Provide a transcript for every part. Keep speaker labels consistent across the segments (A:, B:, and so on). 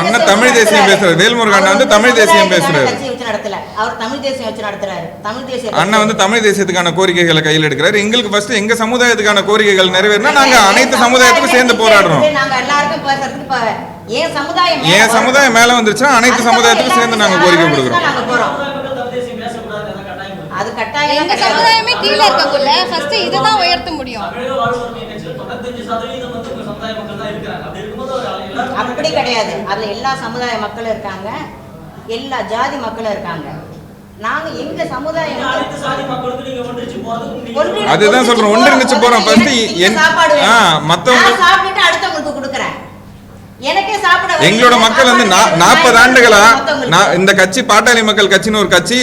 A: அண்ணன் தமிழ் தேசியம் பேசுறாரு. வேல்முருகன் அண்ணன் வந்து தமிழ் தேசியம் பேசுறாரு.
B: அவர் தமிழ் தேசியம் வச்சு நடத்துறாரு. தமிழ் தேசியம்
A: அண்ணன் வந்து தமிழ் தேசியத்துக்கான கோரிக்கைகளை கையில் எடுக்கிறாரு. எங்களுக்கு ஃபர்ஸ்ட் எங்க சமுதாயத்துக்கான கோரிக்கைகள் நிறைவேறினா நாங்க அனைத்து சமுதாயத்துக்கும் சேர்ந்து போராடுறோம்.
B: நாங்க எல்லாருக்கும் பேசுறதுக்கு
A: ஏன் சமுதாயம் மேல வந்துருச்சுன்னா அனைத்து சமுதாயத்துக்கும் சேர்ந்து நாங்க கோரிக்கை கொடுக்குறோம்.
B: அது கட்டாயம்.
C: எங்க சமுதாயமே கீழ இருக்கக்குள்ள ஃபர்ஸ்ட் இதுதான் உயர்த்த முடியும்.
B: அப்படி கிடையாது. அதுல எல்லா சமுதாய மக்களும் இருக்காங்க, எல்லா ஜாதி மக்களும் இருக்காங்க. நாங்க எங்க சமுதாயம்
A: அதுதான் சொல்றோம், ஒன்றிணைச்சு போறோம். ஃபர்ஸ்ட் மத்தவங்க
B: சாப்பிட்டுட்டு அடுத்தவங்களுக்கு கொடுக்குறேன்.
A: எங்களோட மக்கள் வந்து 40 ஆண்டுகளா இந்த கட்சி பாட்டாளி மக்கள் கட்சின்னு ஒரு கட்சி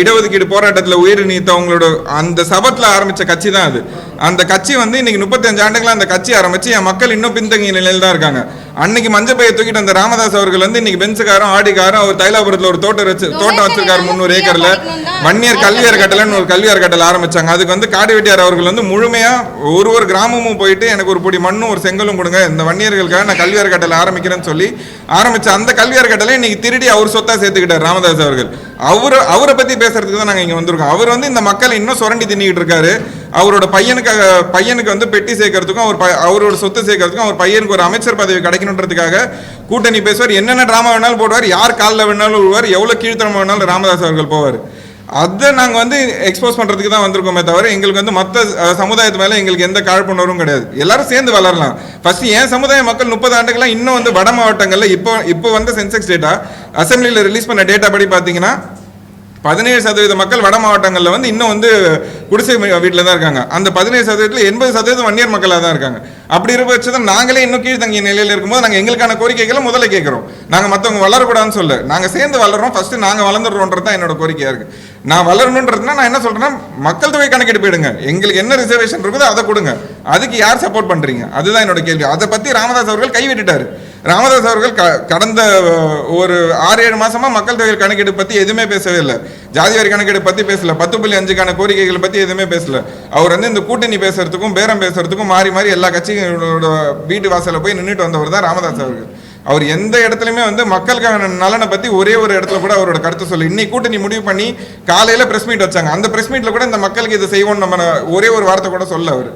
A: இடஒதுக்கீடு போராட்டத்தில் உயிர் நீத்தவங்களோட அந்த சபத்துல ஆரம்பிச்ச கட்சி தான் அது. அந்த கட்சி வந்து இன்னைக்கு 35 ஆண்டுகளா அந்த கட்சி ஆரம்பிச்சு என் மக்கள் இன்னும் பின்தங்கிய நிலையில் தான் இருக்காங்க. அன்னைக்கு மஞ்சள் பையை தூக்கிட்டு அந்த ராமதாஸ் அவர்கள் வந்து இன்னைக்கு பென்ஸுக்காரும் ஆடிக்காரும் அவர் தைலாபுரத்தில் ஒரு தோட்டம் வச்சிருக்காரு 300 ஏக்கர்ல. வன்னியர் கல்வி அறக்கட்டளைன்னு ஒரு கல்வி அறக்கட்டளை ஆரம்பிச்சாங்க. அதுக்கு வந்து காடு வெட்டியார் அவர்கள் வந்து முழுமையா ஒரு கிராமமும் போயிட்டு எனக்கு ஒரு பொடி மண்ணும் ஒரு செங்கலும் கொடுங்க, இந்த வன்னியர்களுக்காக நான் கல்வி அறக்கட்டளை ஆரம்பிக்கிறேன்னு சொல்லி ஆரம்பிச்ச அந்த கல்வி அறக்கட்டளை இன்னைக்கு திருடி அவர் சொத்தா சேர்த்துக்கிட்டார் ராமதாஸ் அவர்கள். அவரை பத்தி பேசுறதுக்கு தான் நாங்க இங்க வந்திருக்கோம். அவர் வந்து இந்த மக்களை இன்னும் சுரண்டி தின்னிக்கிட்டு இருக்காரு. அவரோட பையனுக்கு வந்து பெட்டி சேர்க்கறதுக்கும் அவரோட சொத்து சேர்க்கறதுக்கும் அவர் பையனுக்கு ஒரு அமைச்சர் பதவி கிடைக்கணுன்றதுக்காக கூட்டணி பேசுவார். என்னென்ன டிராமா வேணாலும் போடுவார், யார் காலில் வேணாலும் விழுவார், எவ்வளவு கீழ்த்தனமா வேணாலும் ராமதாஸ் அவர்கள் போவார். அதை நாங்கள் வந்து எக்ஸ்போஸ் பண்ணுறதுக்கு தான் வந்திருக்கோமே தவிர எங்களுக்கு வந்து மற்ற சமுதாயத்து மேலே எங்களுக்கு எந்த காழ்ப்புணர்வும் கிடையாது. எல்லாரும் சேர்ந்து வளரலாம். ஃபர்ஸ்ட் என் சமுதாய மக்கள் 30 ஆண்டுகளாக இன்னும் வந்து வட மாவட்டங்களில் இப்போ வந்து சென்செக்ஸ் டேட்டா அசம்பிளியில் ரிலீஸ் பண்ண டேட்டா படி பார்த்தீங்கன்னா 17% மக்கள் வட மாவட்டங்களில் வந்து இன்னும் வந்து குடிசை வீட்டில் தான் இருக்காங்க. அந்த 17%ல் 80% வன்னியர் மக்களாக தான் இருக்காங்க. அப்படி இருக்க பட்சத்தில் நாங்களே இன்னும் கீழ்த்தங்கிய நிலையில் இருக்கும்போது நாங்கள் எங்களுக்கான கோரிக்கைகளை முதல்ல கேட்குறோம். நாங்கள் மற்றவங்க வளரக்கூடாதுன்னு சொல்ல, நாங்கள் சேர்ந்து வளர்றோம். ஃபர்ஸ்ட் நாங்கள் வளர்ந்துடுறோன்றது தான் என்னோட கோரிக்கையாக இருக்குது. நான் வளரணுன்றதுனா நான் என்ன சொல்கிறேன்னா, மக்கள் தொகை கணக்கெடுப்பு எடுங்க, எங்களுக்கு என்ன ரிசர்வேஷன் இருக்குதோ அதை கொடுங்க, அதுக்கு யார் சப்போர்ட் பண்ணுறீங்க, அதுதான் என்னோட கேள்வி. அதை பற்றி ராமதாஸ் அவர்கள் கைவிட்டுட்டார். ராமதாஸ் அவர்கள் கடந்த ஒரு 6-7 மாசமா மக்கள் தொகை கணக்கெடுப்பு பற்றி எதுவுமே பேசவே இல்லை. ஜாதிவாரி கணக்கெடுப்பு பற்றி பேசல, 10.5க்கான கோரிக்கைகளை பற்றி எதுவுமே பேசல. அவர் வந்து இந்த கூட்டணி பேசுறதுக்கும் பேரம் பேசுறதுக்கும் மாறி மாறி எல்லா கட்சிகளோட வீட்டு வாசலில் போய் நின்றுட்டு வந்தவர் தான் ராமதாஸ் அவர்கள். அவர் எந்த இடத்துலையுமே வந்து மக்களுக்கான நலனை பற்றி ஒரே ஒரு இடத்துல கூட அவரோட கருத்து சொல்லி, இன்னைக்கு கூட்டணி முடிவு பண்ணி காலையில் ப்ரெஸ் மீட் வச்சாங்க. அந்த ப்ரெஸ் மீட்டில் கூட இந்த மக்களுக்கு இதை செய்வோம்னு நம்ம ஒரே ஒரு வார்த்தை கூட சொல்ல அவர்.